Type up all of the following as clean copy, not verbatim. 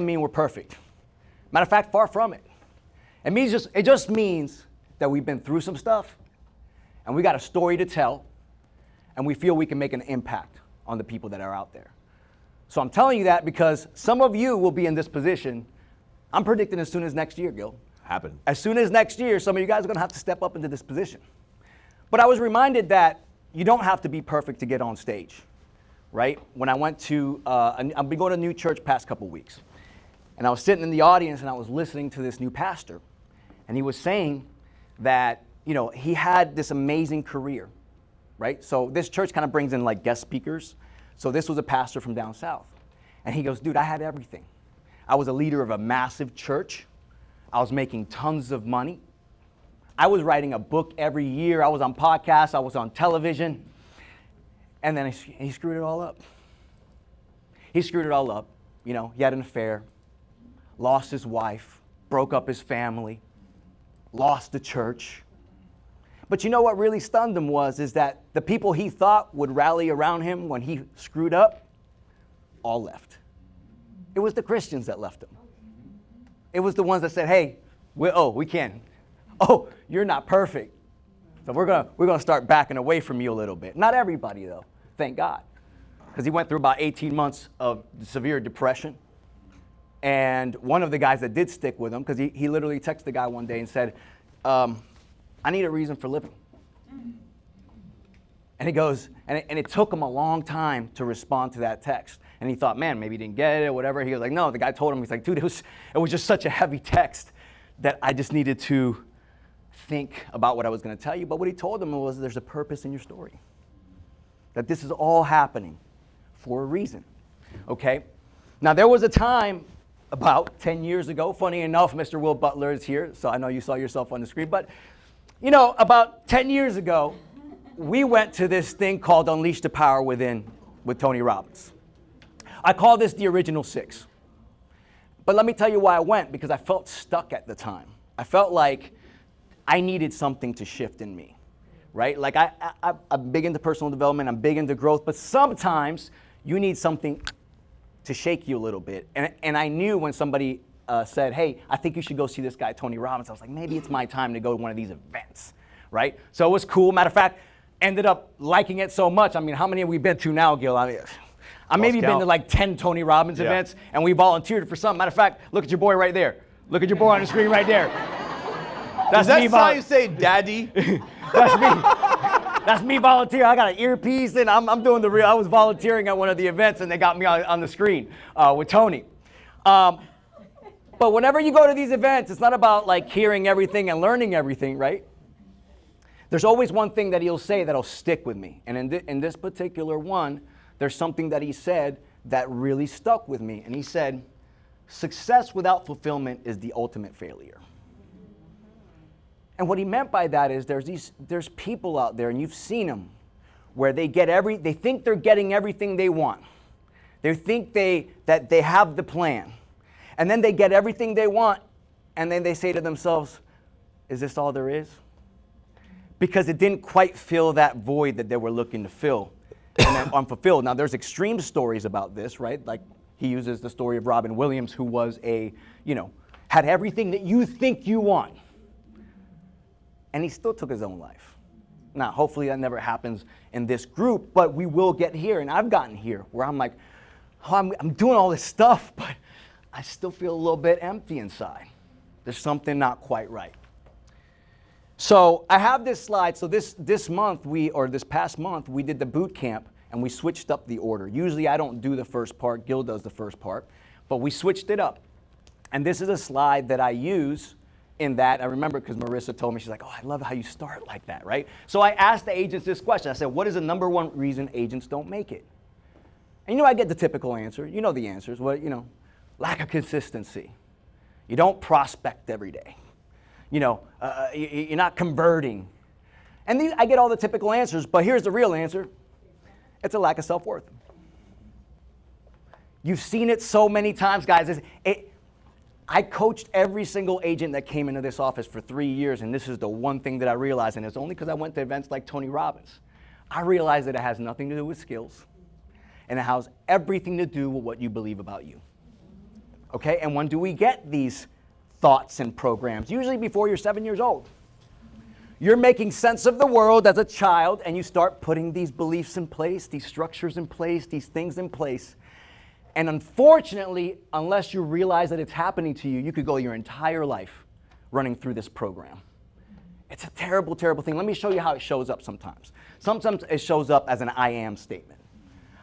mean we're perfect. Matter of fact, far from it. It just means that we've been through some stuff and we got a story to tell and we feel we can make an impact on the people that are out there. So I'm telling you that because some of you will be in this position. I'm predicting as soon as next year, Gil. As soon as next year, some of you guys are going to have to step up into this position. But I was reminded that you don't have to be perfect to get on stage, right? When I went to, I've been going to a new church past couple weeks. And I was sitting in the audience and I was listening to this new pastor. And he was saying that, he had this amazing career, right? So this church kind of brings in like guest speakers. So this was a pastor from down south. And he goes, dude, I had everything. I was a leader of a massive church. I was making tons of money. I was writing a book every year. I was on podcasts. I was on television. And then he screwed it all up. He screwed it all up. He had an affair, lost his wife, broke up his family, lost the church. But you know what really stunned him is that the people he thought would rally around him when he screwed up, all left. It was the Christians that left him. It was the ones that said, hey, we can. Oh, you're not perfect. So we're gonna start backing away from you a little bit. Not everybody though, thank God. Because he went through about 18 months of severe depression. And one of the guys that did stick with him, because he literally texted the guy one day and said, I need a reason for living. And he goes, and it took him a long time to respond to that text. And he thought, man, maybe he didn't get it or whatever. He was like, no, the guy told him, he's like, dude, it was just such a heavy text that I just needed to think about what I was going to tell you. But what he told him was there's a purpose in your story. That this is all happening for a reason. Okay? Now, there was a time about 10 years ago, funny enough, Mr. Will Butler is here, so I know you saw yourself on the screen, but about 10 years ago, we went to this thing called Unleash the Power Within with Tony Robbins. I call this the original 6. But let me tell you why I went, because I felt stuck at the time. I felt like I needed something to shift in me, right? Like I'm big into personal development, I'm big into growth, but sometimes you need something to shake you a little bit. And I knew when somebody said, hey, I think you should go see this guy, Tony Robbins. I was like, maybe it's my time to go to one of these events, right? So it was cool. Matter of fact, ended up liking it so much. I mean, how many have we been to now, Gil? I maybe been to like 10 Tony Robbins events, and we volunteered for some. Matter of fact, look at your boy right there. Look at your boy on the screen right there. That's me. Is that how you say daddy? That's me. That's me volunteering. I got an earpiece, and I'm doing the real. I was volunteering at one of the events, and they got me on the screen with Tony. But whenever you go to these events, it's not about like hearing everything and learning everything, right? There's always one thing that he'll say that'll stick with me. And in this particular one, there's something that he said that really stuck with me. And he said, success without fulfillment is the ultimate failure. And what he meant by that is there's people out there, and you've seen them, where they think they're getting everything they want. They think that they have the plan. And then they get everything they want, and then they say to themselves, is this all there is? Because it didn't quite fill that void that they were looking to fill, and then unfulfilled. Now, there's extreme stories about this, right? Like he uses the story of Robin Williams, who was had everything that you think you want. And he still took his own life. Now, hopefully that never happens in this group, but we will get here, and I've gotten here, where I'm like, oh, I'm doing all this stuff, but I still feel a little bit empty inside. There's something not quite right. So I have this slide. So this past month, we did the boot camp, and we switched up the order. Usually I don't do the first part. Gil does the first part. But we switched it up. And this is a slide that I use in that. I remember because Marissa told me, she's like, oh, I love how you start like that, right? So I asked the agents this question. I said, what is the number one reason agents don't make it? And I get the typical answer. You know the answers. Lack of consistency. You don't prospect every day. You're not converting. And I get all the typical answers, but here's the real answer. It's a lack of self-worth. You've seen it so many times, guys. I coached every single agent that came into this office for 3 years, and this is the one thing that I realized, and it's only because I went to events like Tony Robbins. I realized that it has nothing to do with skills, and it has everything to do with what you believe about you. Okay, and when do we get these thoughts and programs? Usually before you're 7 years old. You're making sense of the world as a child, and you start putting these beliefs in place, these structures in place, these things in place. And unfortunately, unless you realize that it's happening to you, you could go your entire life running through this program. It's a terrible, terrible thing. Let me show you how it shows up sometimes. Sometimes it shows up as an I am statement.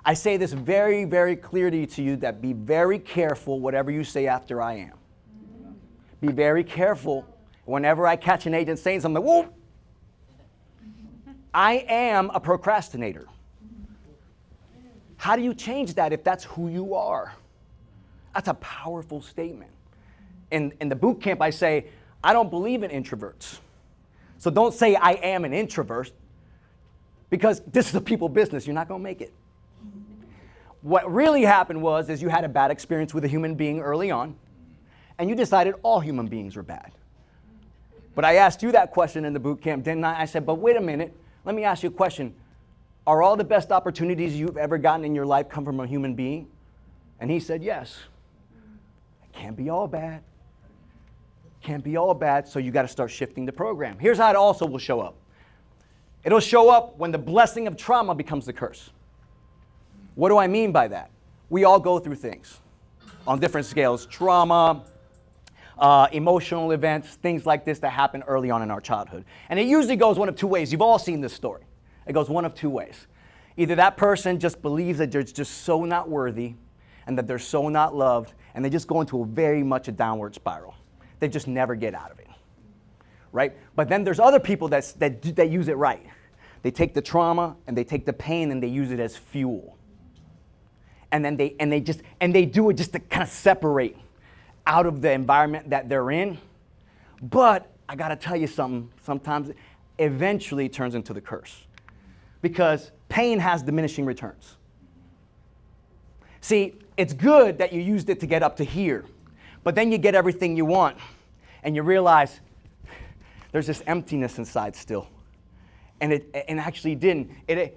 I say this very, very clearly to you that be very careful whatever you say after I am. Be very careful whenever I catch an agent saying something, whoa, I am a procrastinator. How do you change that if that's who you are? That's a powerful statement. In the boot camp, I say, I don't believe in introverts. So don't say I am an introvert, because this is a people business. You're not going to make it. What really happened is you had a bad experience with a human being early on, and you decided all human beings were bad. But I asked you that question in the boot camp, didn't I? I said, but wait a minute. Let me ask you a question. Are all the best opportunities you've ever gotten in your life come from a human being? And he said, yes. It can't be all bad. Can't be all bad, so you got to start shifting the program. Here's how it also will show up. It'll show up when the blessing of trauma becomes the curse. What do I mean by that? We all go through things on different scales. Trauma, emotional events, things like this that happen early on in our childhood. And it usually goes one of two ways. You've all seen this story. It goes one of two ways. Either that person just believes that they're just so not worthy and that they're so not loved, and they just go into a very much a downward spiral. They just never get out of it, right? But then there's other people that use it right. They take the trauma and they take the pain and they use it as fuel. And then they do it just to kind of separate out of the environment that they're in. But I got to tell you something, sometimes eventually it turns into the curse. Because pain has diminishing returns. See, it's good that you used it to get up to here, but then you get everything you want, and you realize there's this emptiness inside still. And it actually didn't.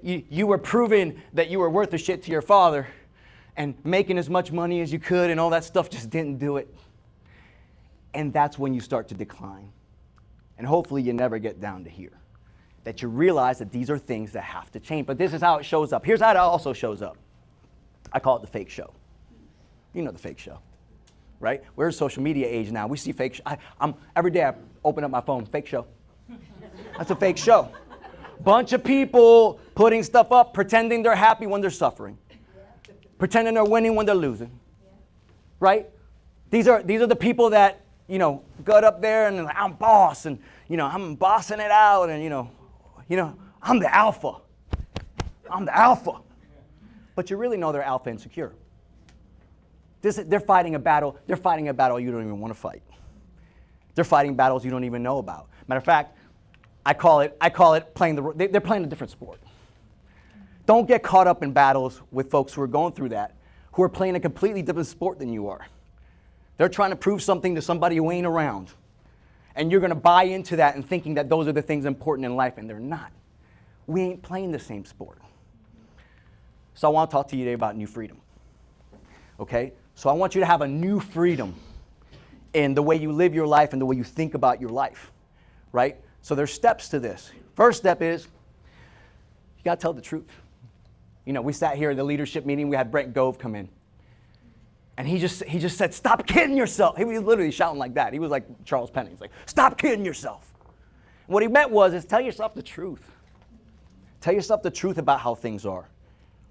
You were proving that you were worth a shit to your father, and making as much money as you could, and all that stuff just didn't do it. And that's when you start to decline. And hopefully you never get down to here. That you realize that these are things that have to change. But this is how it shows up. Here's how it also shows up. I call it the fake show. You know the fake show, right? We're in social media age now. We see fake show. Every day I open up my phone, fake show. That's a fake show. Bunch of people putting stuff up, pretending they're happy when they're suffering. Pretending they're winning when they're losing. Right? These are the people that, got up there and like, I'm boss, and, I'm bossing it out, and, I'm the alpha. I'm the alpha. But you really know they're alpha insecure. They're fighting a battle. They're fighting a battle you don't even want to fight. They're fighting battles you don't even know about. Matter of fact, I call it they're playing a different sport. Don't get caught up in battles with folks who are going through that, who are playing a completely different sport than you are. They're trying to prove something to somebody who ain't around. And you're going to buy into that and thinking that those are the things important in life, and they're not. We ain't playing the same sport. So I want to talk to you today about new freedom. Okay? So I want you to have a new freedom in the way you live your life and the way you think about your life. Right? So there's steps to this. First step is you got to tell the truth. We sat here at the leadership meeting. We had Brent Gove come in. And he just said, stop kidding yourself. He was literally shouting like that. He was like Charles Penny. He's like, stop kidding yourself. And what he meant is tell yourself the truth. Tell yourself the truth about how things are.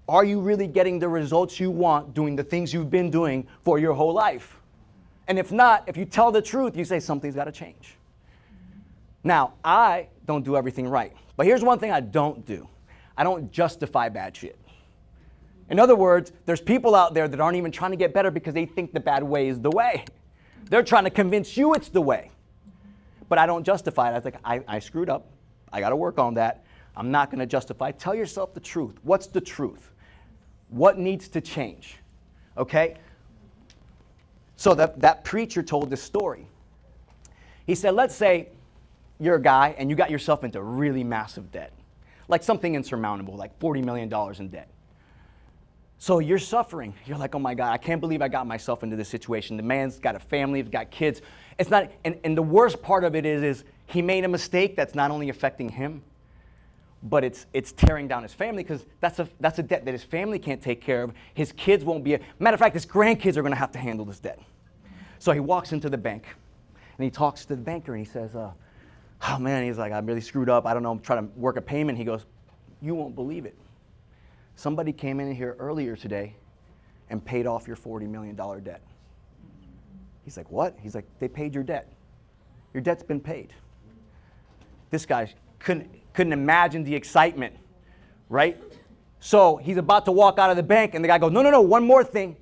Are you really getting the results you want doing the things you've been doing for your whole life? And if not, if you tell the truth, you say something's got to change. Now, I don't do everything right. But here's one thing I don't do. I don't justify bad shit. In other words, there's people out there that aren't even trying to get better because they think the bad way is the way. They're trying to convince you it's the way. But I don't justify it. I think I screwed up. I got to work on that. I'm not going to justify. Tell yourself the truth. What's the truth? What needs to change? Okay? So that preacher told this story. He said, let's say you're a guy and you got yourself into really massive debt. Like something insurmountable, like $40 million in debt. So you're suffering. You're like, oh my God, I can't believe I got myself into this situation. The man's got a family, he's got kids. It's not, and the worst part of it is he made a mistake that's not only affecting him, but it's tearing down his family, because that's a debt that his family can't take care of. His kids won't be, matter of fact, his grandkids are gonna have to handle this debt. So he walks into the bank and he talks to the banker and he says, oh man, he's like, I'm really screwed up. I don't know, I'm trying to work a payment. He goes, you won't believe it. Somebody came in here earlier today and paid off your $40 million debt. He's like, what? He's like, they paid your debt. Your debt's been paid. This guy couldn't imagine the excitement, right? So he's about to walk out of the bank and the guy goes, no, one more thing.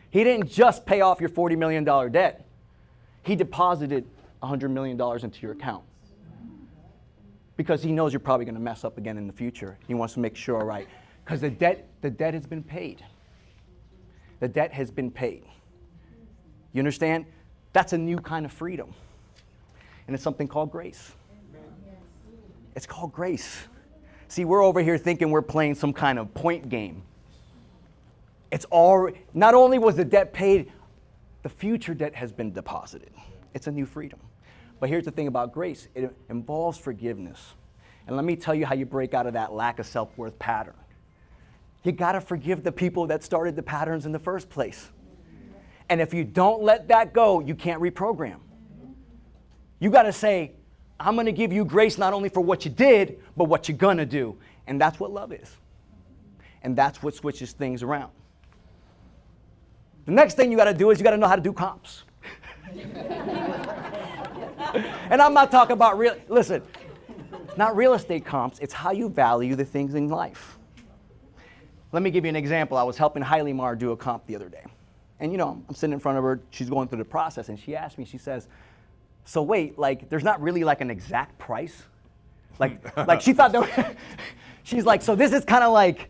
He didn't just pay off your $40 million debt. He deposited $100 million into your account, because he knows you're probably going to mess up again in the future. He wants to make sure, right? Because the debt has been paid. The debt has been paid. You understand? That's a new kind of freedom. And it's something called grace. It's called grace. See, we're over here thinking we're playing some kind of point game. It's all, not only was the debt paid, the future debt has been deposited. It's a new freedom. But here's the thing about grace. It involves forgiveness. And let me tell you how you break out of that lack of self-worth pattern. You got to forgive the people that started the patterns in the first place. And if you don't let that go, you can't reprogram. You got to say, I'm going to give you grace not only for what you did, but what you're going to do. And that's what love is. And that's what switches things around. The next thing you got to do is you got to know how to do comps. And I'm not talking about listen, not real estate comps. It's how you value the things in life. Let me give you an example. I was helping Hailey Mar do a comp the other day. And I'm sitting in front of her. She's going through the process. And she asked me, she says, so wait, like, there's not really like an exact price? Like she thought that, she's like, so this is kind of like,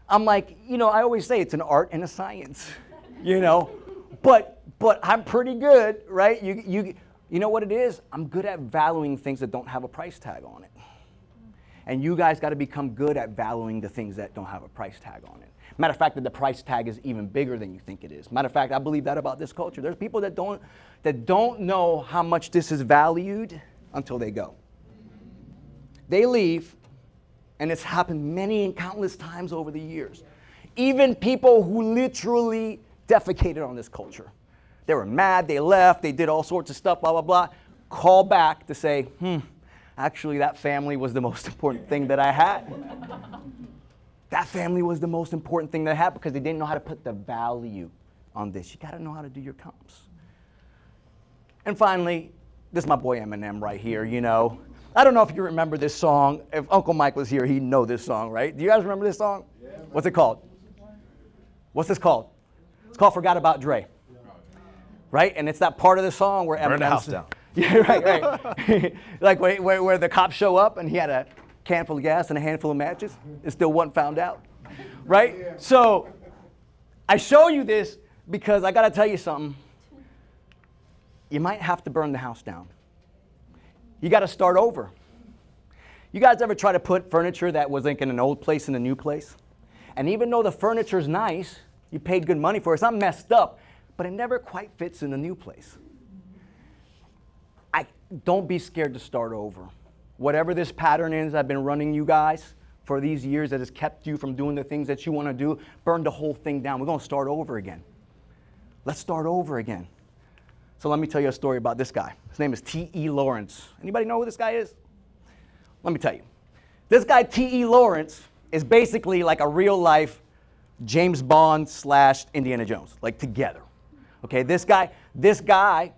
I'm like, I always say it's an art and a science, but I'm pretty good, right? You know what it is? I'm good at valuing things that don't have a price tag on it. And you guys got to become good at valuing the things that don't have a price tag on it. Matter of fact, that the price tag is even bigger than you think it is. Matter of fact, I believe that about this culture. There's people that don't know how much this is valued until they go. They leave, and it's happened many and countless times over the years. Even people who literally defecated on this culture. They were mad, they left, they did all sorts of stuff, blah, blah, blah. Call back to say, actually that family was the most important thing that I had. That family was the most important thing that I had, because they didn't know how to put the value on this. You got to know how to do your comps. And finally, this is my boy Eminem right here, I don't know if you remember this song. If Uncle Mike was here, he'd know this song, right? Do you guys remember this song? Yeah. What's it called? What's this called? It's called Forgot About Dre. Right? And it's that part of the song where Eminem... Burn the house down. Yeah, right. Like where the cops show up and he had a can full of gas and a handful of matches. It still wasn't found out. Right? Yeah. So I show you this because I got to tell you something. You might have to burn the house down. You got to start over. You guys ever try to put furniture that was like in an old place in a new place? And even though the furniture's nice, you paid good money for it, it's not messed up, but it never quite fits in the new place. Don't be scared to start over. Whatever this pattern is I've been running you guys for these years that has kept you from doing the things that you want to do, burn the whole thing down. We're going to start over again. Let's start over again. So let me tell you a story about this guy. His name is T.E. Lawrence. Anybody know who this guy is? Let me tell you. This guy, T.E. Lawrence, is basically like a real-life James Bond / Indiana Jones, like together. Okay, this guy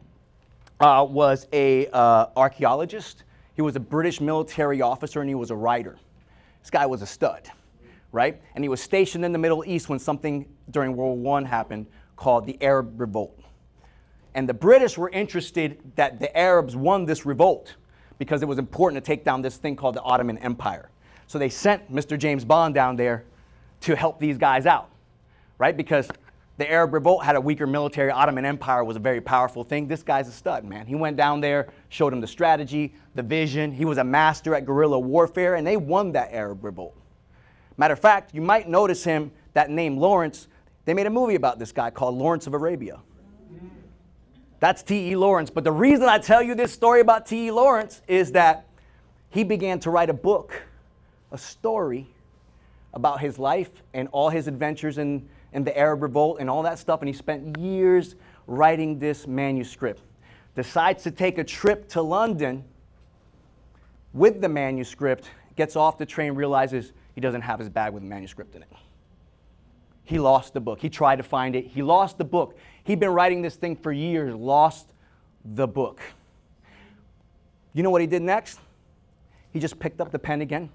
was a archaeologist. He was a British military officer, and he was a writer. This guy was a stud, right? And he was stationed in the Middle East when something during World War I happened called the Arab Revolt. And the British were interested that the Arabs won this revolt because it was important to take down this thing called the Ottoman Empire. So they sent Mr. James Bond down there to help these guys out, right? Because the Arab Revolt had a weaker military. Ottoman Empire was a very powerful thing. This guy's a stud, man. He went down there, showed them the strategy, the vision. He was a master at guerrilla warfare, and they won that Arab Revolt. Matter of fact, you might notice him, that name Lawrence, they made a movie about this guy called Lawrence of Arabia. That's T.E. Lawrence. But the reason I tell you this story about T.E. Lawrence is that he began to write a book, a story about his life and all his adventures in the Arab Revolt and all that stuff. And he spent years writing this manuscript. Decides to take a trip to London with the manuscript, gets off the train, realizes he doesn't have his bag with the manuscript in it. He lost the book. He tried to find it. He lost the book. He'd been writing this thing for years, lost the book. You know what he did next? He just picked up the pen again,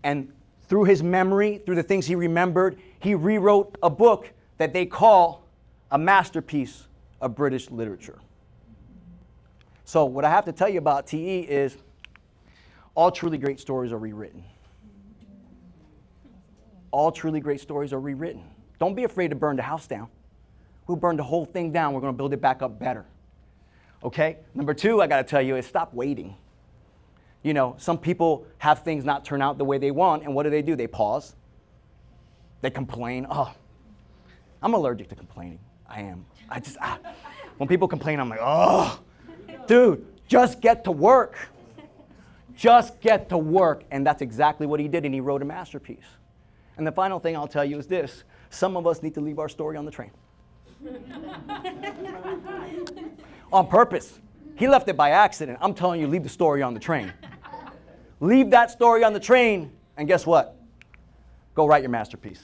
and through his memory, through the things he remembered, he rewrote a book that they call a masterpiece of British literature. So what I have to tell you about T.E. is all truly great stories are rewritten. All truly great stories are rewritten. Don't be afraid to burn the house down. We'll burn the whole thing down. We're going to build it back up better. Okay? Number two, I got to tell you is stop waiting. You know, some people have things not turn out the way they want, and what do? They pause. They complain. Oh, I'm allergic to complaining. I am. When people complain, I'm like, oh, dude, just get to work. Just get to work. And that's exactly what he did, and he wrote a masterpiece. And the final thing I'll tell you is this. Some of us need to leave our story on the train. On purpose. He left it by accident. I'm telling you, leave the story on the train. Leave that story on the train, and guess what? Go write your masterpiece.